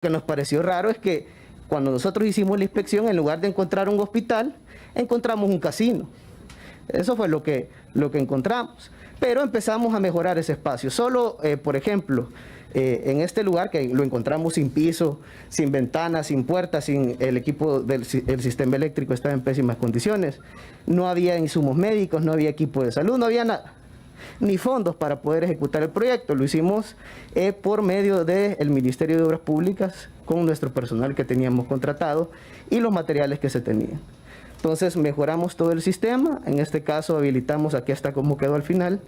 que nos pareció raro es que cuando nosotros hicimos la inspección, en lugar de encontrar un hospital, encontramos un casino. Eso fue lo que encontramos. Pero empezamos a mejorar ese espacio. Solo, por ejemplo, en este lugar que lo encontramos sin piso, sin ventanas, sin puertas, sin el equipo del sistema eléctrico estaba en pésimas condiciones. No había insumos médicos, no había equipo de salud, no había nada, ni fondos para poder ejecutar el proyecto. Lo hicimos por medio del Ministerio de Obras Públicas con nuestro personal que teníamos contratado y los materiales que se tenían. Entonces mejoramos todo el sistema, en este caso habilitamos, aquí está como quedó al final,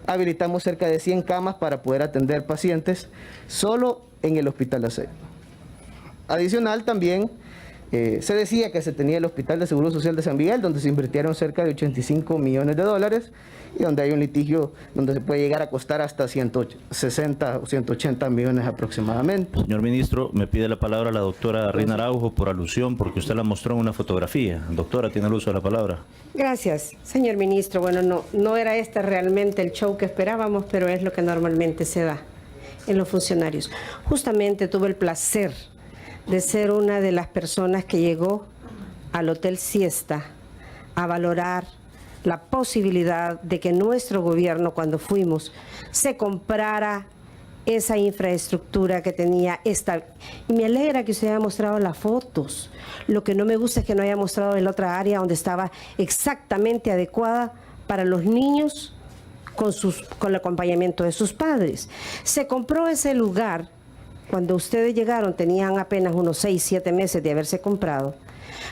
habilitamos cerca de 100 camas para poder atender pacientes solo en el Hospital La Ceiba. Adicional también se decía que se tenía el Hospital de Seguro Social de San Miguel, donde se invirtieron cerca de 85 millones de dólares y donde hay un litigio donde se puede llegar a costar hasta 160 o 180 millones aproximadamente. Señor ministro, me pide la palabra la doctora Rina Araujo por alusión, porque usted la mostró en una fotografía. Doctora, tiene el uso de la palabra. Gracias, señor ministro. Bueno, no era este realmente el show que esperábamos, pero es lo que normalmente se da en los funcionarios. Justamente tuve el placer de ser una de las personas que llegó al Hotel Siesta a valorar la posibilidad de que nuestro gobierno, cuando fuimos, se comprara esa infraestructura que tenía esta. Y me alegra que usted haya mostrado las fotos. Lo que no me gusta es que no haya mostrado el otra área donde estaba exactamente adecuada para los niños con el acompañamiento de sus padres. Se compró ese lugar. Cuando ustedes llegaron tenían apenas unos 6, 7 meses de haberse comprado,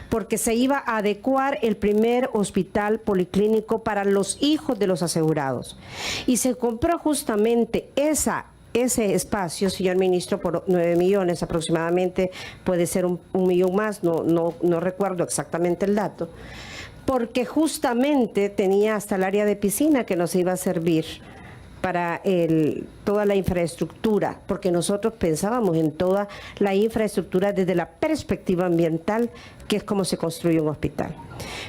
porque se iba a adecuar el primer hospital policlínico para los hijos de los asegurados. Y se compró justamente ese espacio, señor ministro, por 9 millones aproximadamente, puede ser un millón más, no recuerdo exactamente el dato, porque justamente tenía hasta el área de piscina que nos iba a servir para toda la infraestructura, porque nosotros pensábamos en toda la infraestructura desde la perspectiva ambiental, que es como se construye un hospital.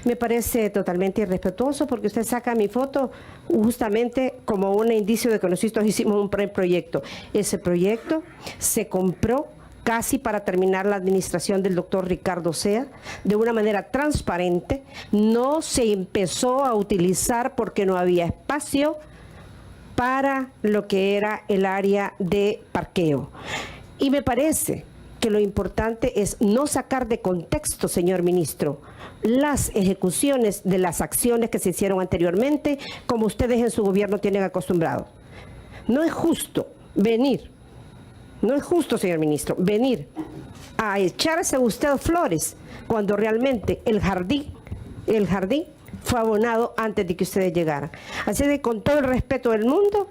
Me parece totalmente irrespetuoso porque usted saca mi foto justamente como un indicio de que nosotros hicimos un preproyecto. Ese proyecto se compró casi para terminar la administración del doctor Ricardo Sea, de una manera transparente. No se empezó a utilizar porque no había espacio para lo que era el área de parqueo. Y me parece que lo importante es no sacar de contexto, señor ministro, las ejecuciones de las acciones que se hicieron anteriormente, como ustedes en su gobierno tienen acostumbrado. No es justo venir, no es justo, señor ministro, venir a echarse usted flores cuando realmente el jardín fue abonado antes de que ustedes llegaran. Así de, con todo el respeto del mundo,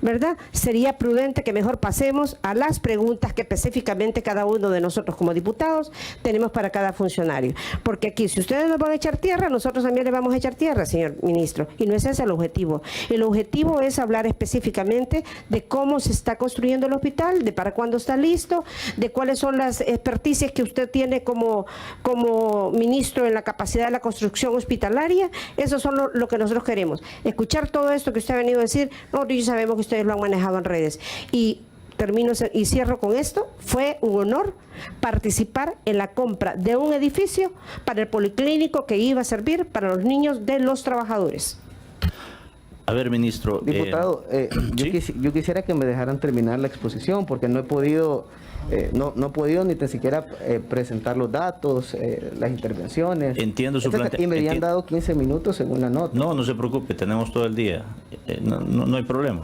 ¿verdad?, sería prudente que mejor pasemos a las preguntas que específicamente cada uno de nosotros como diputados tenemos para cada funcionario. Porque aquí, si ustedes nos van a echar tierra, nosotros también le vamos a echar tierra, señor ministro. Y no es ese el objetivo. El objetivo es hablar específicamente de cómo se está construyendo el hospital, de para cuándo está listo, de cuáles son las experticias que usted tiene como ministro en la capacidad de la construcción hospitalaria. Eso son lo que nosotros queremos. Escuchar todo esto que usted ha venido a decir. Nosotros ya sabemos que ustedes lo han manejado en redes. Y termino y cierro con esto. Fue un honor participar en la compra de un edificio para el policlínico que iba a servir para los niños de los trabajadores. A ver, ministro. Diputado, ¿sí? yo quisiera que me dejaran terminar la exposición porque no he podido, no he podido ni tan siquiera presentar los datos, las intervenciones. Entiendo su planteamiento. Y me habían dado 15 minutos según la nota. No se preocupe, tenemos todo el día. No hay problema.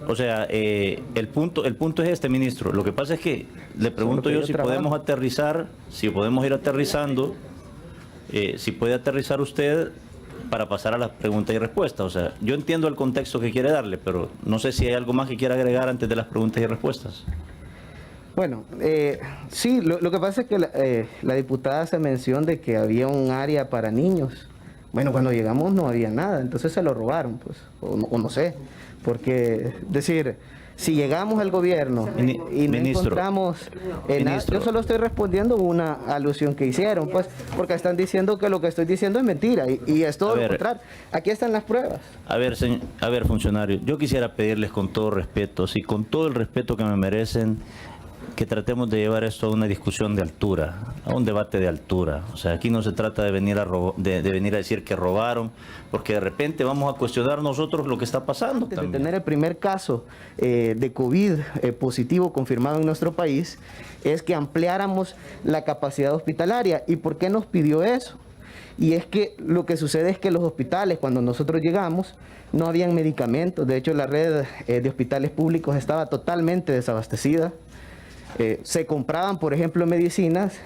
O sea, el punto es este, ministro. Lo que pasa es que le pregunto yo si podemos aterrizar, si podemos ir aterrizando, si puede aterrizar usted para pasar a las preguntas y respuestas. O sea, yo entiendo el contexto que quiere darle, pero no sé si hay algo más que quiera agregar antes de las preguntas y respuestas. Bueno, sí, lo que pasa es que la diputada hace mención de que había un área para niños. Bueno, cuando llegamos no había nada, entonces se lo robaron, pues, o no sé, porque, decir, si llegamos al gobierno y no encontramos nada, yo solo estoy respondiendo una alusión que hicieron, pues, porque están diciendo que lo que estoy diciendo es mentira y es todo lo contrario. Aquí están las pruebas. A ver, funcionarios, yo quisiera pedirles con todo respeto, sí, con todo el respeto que me merecen, que tratemos de llevar esto a una discusión de altura, a un debate de altura. O sea, aquí no se trata de venir a de venir a decir que robaron, porque de repente vamos a cuestionar nosotros lo que está pasando. Antes de tener el primer caso de COVID positivo confirmado en nuestro país, es que ampliáramos la capacidad hospitalaria. ¿Y por qué nos pidió eso? Y es que lo que sucede es que los hospitales, cuando nosotros llegamos, no habían medicamentos. De hecho, la red de hospitales públicos estaba totalmente desabastecida. Se compraban, por ejemplo, medicinas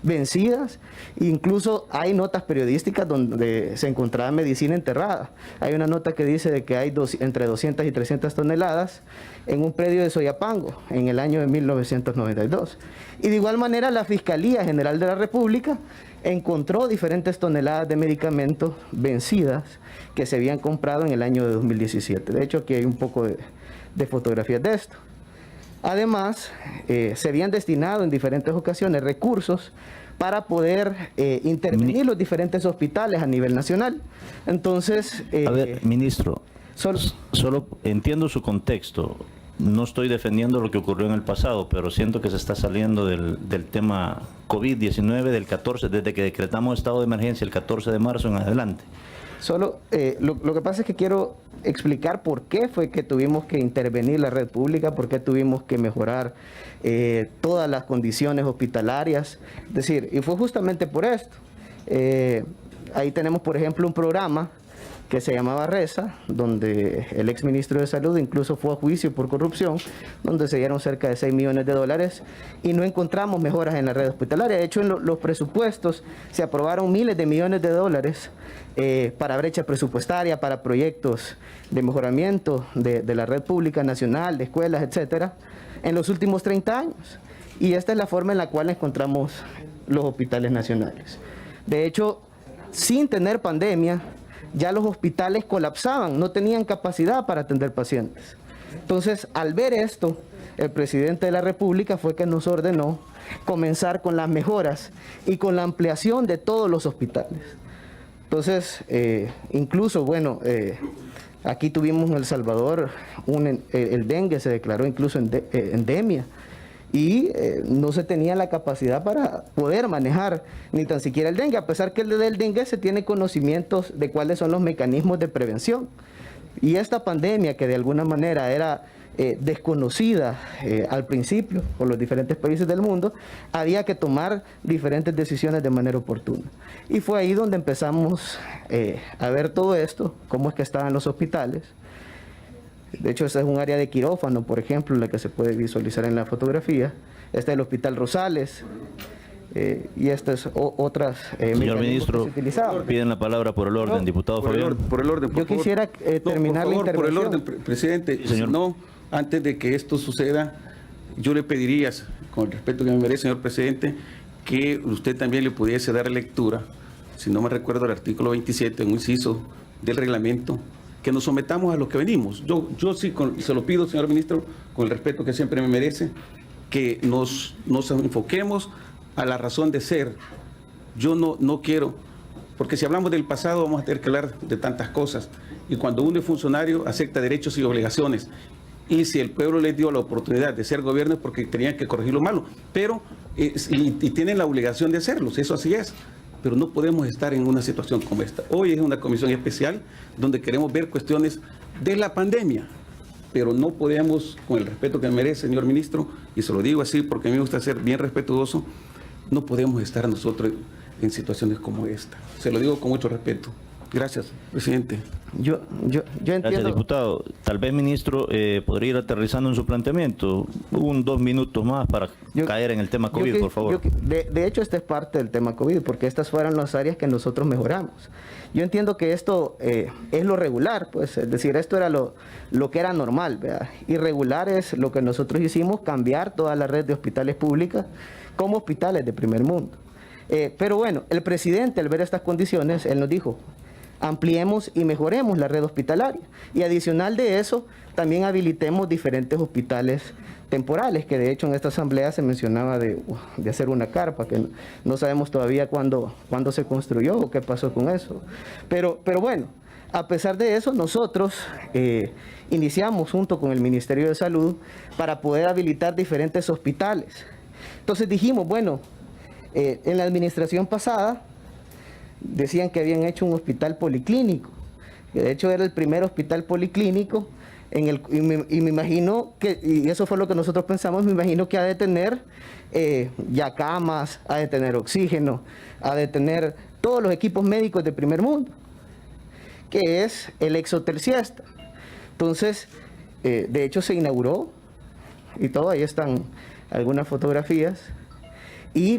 vencidas. Incluso hay notas periodísticas donde se encontraba medicina enterrada. Hay una nota que dice de que hay entre 200 y 300 toneladas en un predio de Soyapango en el año de 1992. Y de igual manera la Fiscalía General de la República encontró diferentes toneladas de medicamentos vencidas que se habían comprado en el año de 2017. De hecho, aquí hay un poco de fotografías de esto. Además, se habían destinado en diferentes ocasiones recursos para poder intervenir los diferentes hospitales a nivel nacional. Entonces... a ver, ministro, solo entiendo su contexto. No estoy defendiendo lo que ocurrió en el pasado, pero siento que se está saliendo del tema COVID-19 del 14, desde que decretamos estado de emergencia el 14 de marzo en adelante. Solo, lo que pasa es que quiero explicar por qué fue que tuvimos que intervenir la red pública, por qué tuvimos que mejorar todas las condiciones hospitalarias. Es decir, y fue justamente por esto. Ahí tenemos, por ejemplo, un programa que se llamaba RESA, donde el exministro de Salud incluso fue a juicio por corrupción, donde se dieron cerca de 6 millones de dólares y no encontramos mejoras en la red hospitalaria. De hecho, en los presupuestos se aprobaron miles de millones de dólares para brecha presupuestaria, para proyectos de mejoramiento de la red pública nacional, de escuelas, etcétera, en los últimos 30 años. Y esta es la forma en la cual encontramos los hospitales nacionales. De hecho, sin tener pandemia, ya los hospitales colapsaban, no tenían capacidad para atender pacientes. Entonces, al ver esto, el presidente de la República fue que nos ordenó comenzar con las mejoras y con la ampliación de todos los hospitales. Entonces, incluso, bueno, aquí tuvimos en El Salvador, el dengue se declaró incluso endemia. Y no se tenía la capacidad para poder manejar ni tan siquiera el dengue, a pesar que del dengue se tiene conocimientos de cuáles son los mecanismos de prevención. Y esta pandemia, que de alguna manera era desconocida al principio por los diferentes países del mundo, había que tomar diferentes decisiones de manera oportuna. Y fue ahí donde empezamos a ver todo esto, cómo es que estaban los hospitales. De hecho, esta es un área de quirófano, por ejemplo, la que se puede visualizar en la fotografía. Este es el Hospital Rosales y estas otras señor ministro, piden la palabra por el orden, diputado Fabián. Por el orden, por Yo favor. quisiera terminar la intervención. Por el orden, presidente. Sí, señor. No, antes de que esto suceda, yo le pediría, con el respeto que me merece, señor presidente, que usted también le pudiese dar lectura, si no me recuerdo, el artículo 27, un inciso del reglamento, que nos sometamos a lo que venimos. Yo sí se lo pido, señor ministro, con el respeto que siempre me merece, que nos enfoquemos a la razón de ser. Yo no quiero, porque si hablamos del pasado vamos a tener que hablar de tantas cosas. Y cuando uno es funcionario, acepta derechos y obligaciones. Y si el pueblo les dio la oportunidad de ser gobierno es porque tenían que corregir lo malo. Pero, y tienen la obligación de hacerlo, eso así es. Pero no podemos estar en una situación como esta. Hoy es una comisión especial donde queremos ver cuestiones de la pandemia, pero no podemos, con el respeto que merece, señor ministro, y se lo digo así porque a mí me gusta ser bien respetuoso, no podemos estar nosotros en situaciones como esta. Se lo digo con mucho respeto. Gracias, presidente. Yo entiendo. Gracias, diputado. Tal vez, ministro, podría ir aterrizando en su planteamiento. 2 minutos más para caer en el tema COVID, por favor. De hecho, esta es parte del tema COVID, porque estas fueron las áreas que nosotros mejoramos. Yo entiendo que esto es lo regular, pues, es decir, esto era lo que era normal, ¿verdad? Irregular es lo que nosotros hicimos, cambiar toda la red de hospitales públicas como hospitales de primer mundo. Pero bueno, el presidente, al ver estas condiciones, él nos dijo: ampliemos y mejoremos la red hospitalaria. Y adicional de eso, también habilitemos diferentes hospitales temporales, que de hecho en esta asamblea se mencionaba de hacer una carpa, que no sabemos todavía cuándo se construyó o qué pasó con eso. Pero bueno, A pesar de eso, nosotros iniciamos junto con el Ministerio de Salud para poder habilitar diferentes hospitales. Entonces dijimos, bueno, en la administración pasada decían que habían hecho un hospital policlínico, que de hecho era el primer hospital policlínico, y me imagino que, y eso fue lo que nosotros pensamos, me imagino que ha de tener ya camas, ha de tener oxígeno, ha de tener todos los equipos médicos de primer mundo, que es el ExHotel Siesta. Entonces, de hecho se inauguró y todo, ahí están algunas fotografías. Y